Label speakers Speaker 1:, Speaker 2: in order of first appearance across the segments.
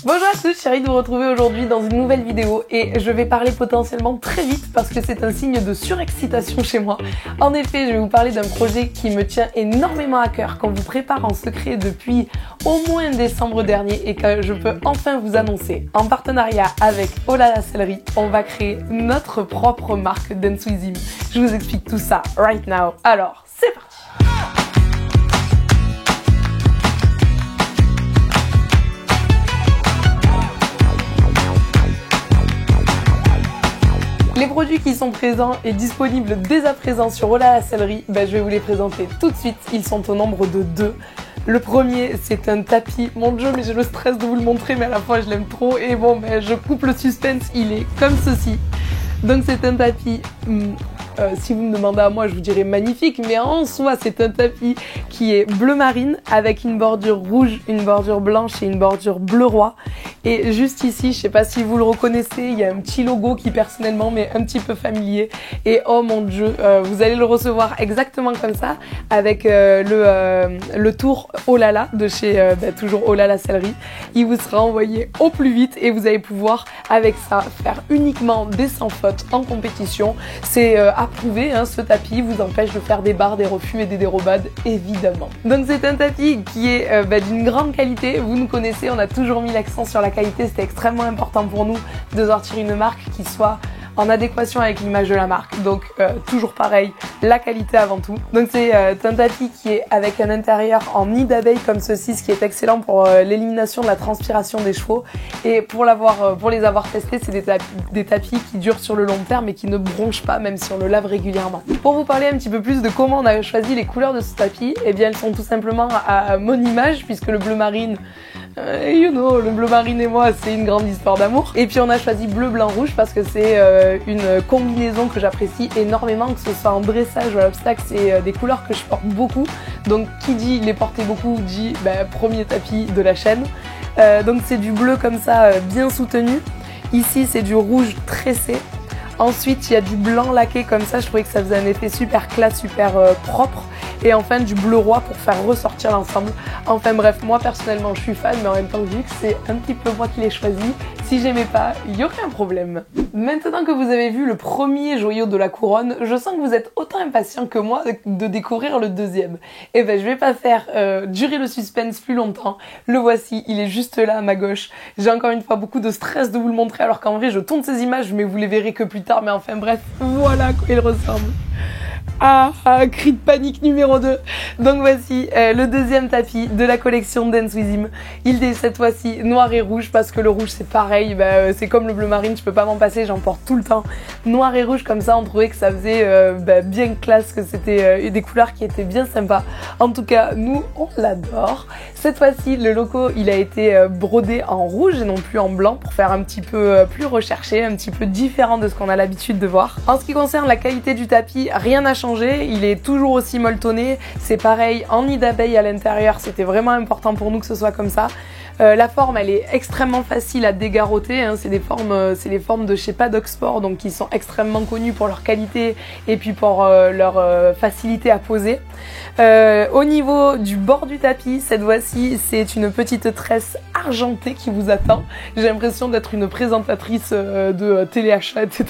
Speaker 1: Bonjour à tous, je suis ravie de vous retrouver aujourd'hui dans une nouvelle vidéo et je vais parler potentiellement très vite parce que c'est un signe de surexcitation chez moi. En effet, je vais vous parler d'un projet qui me tient énormément à cœur, qu'on vous prépare en secret depuis au moins décembre dernier et que je peux enfin vous annoncer. En partenariat avec Oh là là Sellerie, on va créer notre propre marque Dance With Him. Je vous explique tout ça right now. Alors, c'est parti! Les produits qui sont présents et disponibles dès à présent sur Oh là là Sellerie, je vais vous les présenter tout de suite. Ils sont au nombre de 2. Le premier, c'est un tapis. Mon Dieu, mais j'ai le stress de vous le montrer, mais à la fois je l'aime trop. Et bon, je coupe le suspense, il est comme ceci. Donc c'est un tapis, si vous me demandez à moi, je vous dirais magnifique, mais en soi, c'est un tapis qui est bleu marine avec une bordure rouge, une bordure blanche et une bordure bleu roi. Et juste ici, je sais pas si vous le reconnaissez, il y a un petit logo qui personnellement m'est un petit peu familier. Et oh mon Dieu, vous allez le recevoir exactement comme ça, avec le tour Oh là là de chez toujours Oh là là Sellerie. Il vous sera envoyé au plus vite et vous allez pouvoir avec ça faire uniquement des sans faute en compétition. C'est approuvé, hein, ce tapis vous empêche de faire des barres, des refus et des dérobades évidemment. Donc c'est un tapis qui est d'une grande qualité. Vous nous connaissez, on a toujours mis l'accent sur la qualité, c'était extrêmement important pour nous de sortir une marque qui soit en adéquation avec l'image de la marque, donc toujours pareil, la qualité avant tout. Donc c'est un tapis qui est avec un intérieur en nid d'abeille comme ceci, ce qui est excellent pour l'élimination de la transpiration des chevaux. Et pour les avoir testés, c'est des tapis qui durent sur le long terme et qui ne bronchent pas même si on le lave régulièrement. Pour vous parler un petit peu plus de comment on a choisi les couleurs de ce tapis, eh bien elles sont tout simplement à mon image, puisque le bleu marine, le bleu marine et moi, c'est une grande histoire d'amour. Et puis on a choisi bleu, blanc, rouge parce que c'est une combinaison que j'apprécie énormément, que ce soit en dressage ou à l'obstacle, c'est des couleurs que je porte beaucoup. Donc qui dit les porter beaucoup dit premier tapis de la chaîne. Donc c'est du bleu comme ça, bien soutenu. Ici c'est du rouge tressé. Ensuite il y a du blanc laqué comme ça, je trouvais que ça faisait un effet super classe, super propre. Et enfin du bleu roi pour faire ressortir l'ensemble. Enfin bref, moi personnellement je suis fan, mais en même temps vu que c'est un petit peu moi qui l'ai choisi, si j'aimais pas, il y aurait un problème. Maintenant que vous avez vu le premier joyau de la couronne, je sens que vous êtes autant impatient que moi de découvrir le deuxième. Et je vais pas faire durer le suspense plus longtemps. Le voici, il est juste là à ma gauche. J'ai encore une fois beaucoup de stress de vous le montrer alors qu'en vrai je tourne ces images mais vous les verrez que plus tard. Mais enfin bref, voilà quoi il ressemble. Cri de panique numéro 2. Donc voici le deuxième tapis de la collection Dance With Him. Il est cette fois-ci noir et rouge parce que le rouge c'est pareil, c'est comme le bleu marine, je peux pas m'en passer, j'en porte tout le temps. Noir et rouge comme ça, on trouvait que ça faisait bien classe, que c'était des couleurs qui étaient bien sympas. En tout cas, nous on l'adore. Cette fois-ci, le logo il a été brodé en rouge et non plus en blanc pour faire un petit peu plus recherché, un petit peu différent de ce qu'on a l'habitude de voir. En ce qui concerne la qualité du tapis, rien n'a changé. Il est toujours aussi molletonné, c'est pareil en nid d'abeille à l'intérieur, c'était vraiment important pour nous que ce soit comme ça. La forme elle est extrêmement facile à dégarroter, hein. C'est les formes de chez Paddock Sport, donc qui sont extrêmement connues pour leur qualité et puis pour leur facilité à poser. Au niveau du bord du tapis, cette fois-ci c'est une petite tresse argentée qui vous attend. J'ai l'impression d'être une présentatrice de téléachat, etc.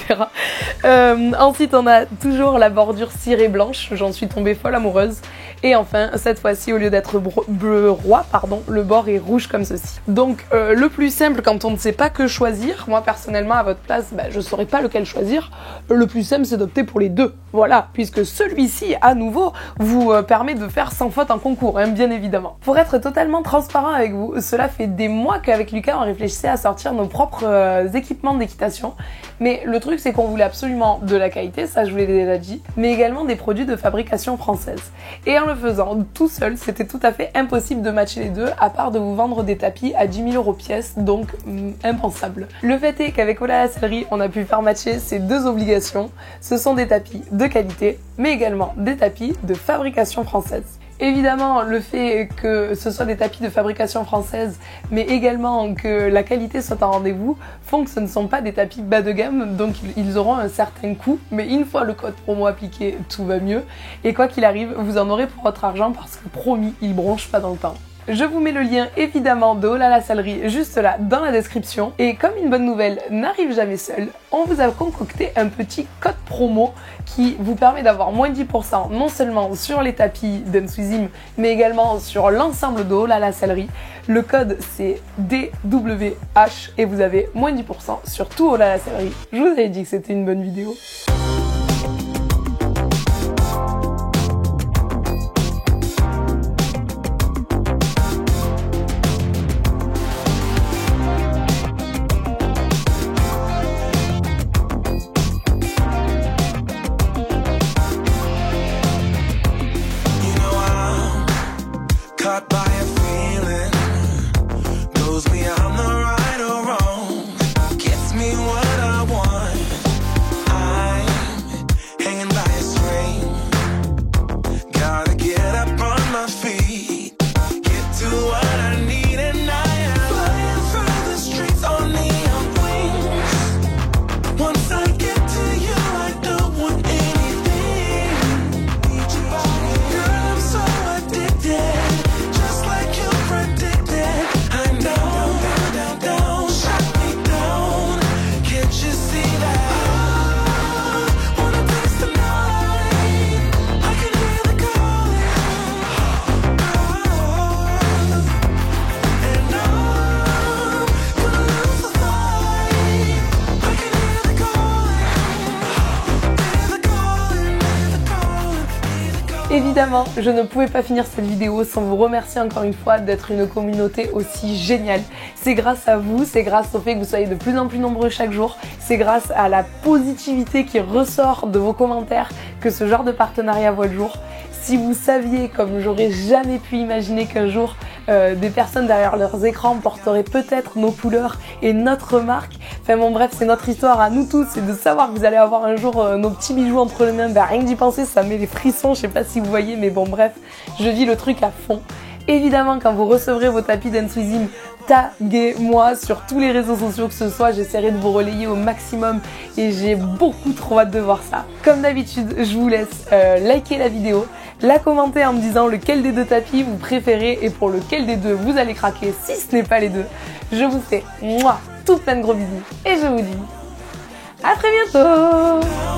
Speaker 1: Ensuite on a toujours la bordure cirée blanche, j'en suis tombée folle amoureuse. Et enfin cette fois-ci au lieu d'être bleu roi, le bord est rouge comme ceci. Donc le plus simple quand on ne sait pas que choisir, moi personnellement à votre place je saurais pas lequel choisir, le plus simple c'est d'opter pour les deux, voilà, puisque celui-ci à nouveau vous permet de faire sans faute en concours, hein, bien évidemment. Pour être totalement transparent avec vous, cela fait des mois qu'avec Lucas on réfléchissait à sortir nos propres équipements d'équitation, mais le truc c'est qu'on voulait absolument de la qualité, ça je vous l'ai déjà dit, mais également des produits de fabrication française. Et en le faisant tout seul, c'était tout à fait impossible de matcher les deux, à part de vous vendre des tapis à 10 000 € pièce, donc impensable. Le fait est qu'avec Oh là là Sellerie, on a pu faire matcher ces deux obligations. Ce sont des tapis de qualité, mais également des tapis de fabrication française. Évidemment, le fait que ce soit des tapis de fabrication française, mais également que la qualité soit en rendez-vous, font que ce ne sont pas des tapis bas de gamme, donc ils auront un certain coût, mais une fois le code promo appliqué, tout va mieux. Et quoi qu'il arrive, vous en aurez pour votre argent parce que promis, ils bronchent pas dans le temps. Je vous mets le lien évidemment de Oh là la salerie juste là dans la description. Et comme une bonne nouvelle n'arrive jamais seule, on vous a concocté un petit code promo qui vous permet d'avoir moins 10% non seulement sur les tapis d'Enswizim mais également sur l'ensemble de Oh là la salerie. Le code c'est DWH et vous avez moins 10% sur tout Oh là la salerie. Je vous avais dit que c'était une bonne vidéo.
Speaker 2: Caught by a feeling, knows me I'm the right or wrong, gets me what I want. I'm hanging by a string, gotta get up on my feet, get to what I need, and I am flying through the streets on neon wings. Once I get to you, I don't want anything. Girl, I'm so addicted.
Speaker 1: Évidemment, je ne pouvais pas finir cette vidéo sans vous remercier encore une fois d'être une communauté aussi géniale. C'est grâce à vous, c'est grâce au fait que vous soyez de plus en plus nombreux chaque jour, c'est grâce à la positivité qui ressort de vos commentaires que ce genre de partenariat voit le jour. Si vous saviez, comme j'aurais jamais pu imaginer qu'un jour des personnes derrière leurs écrans porteraient peut-être nos couleurs et notre marque, enfin bon bref, c'est notre histoire à nous tous, et de savoir que vous allez avoir un jour nos petits bijoux entre les mains, bah rien que d'y penser ça met les frissons, je sais pas si vous voyez, mais bon bref, je vis le truc à fond. Évidemment, quand vous recevrez vos tapis d'Enswizim, taguez-moi sur tous les réseaux sociaux que ce soit, j'essaierai de vous relayer au maximum et j'ai beaucoup trop hâte de voir ça. Comme d'habitude, je vous laisse liker la vidéo, la commenter en me disant lequel des deux tapis vous préférez et pour lequel des deux vous allez craquer si ce n'est pas les deux. Je vous fais tout plein de gros bisous et je vous dis à très bientôt.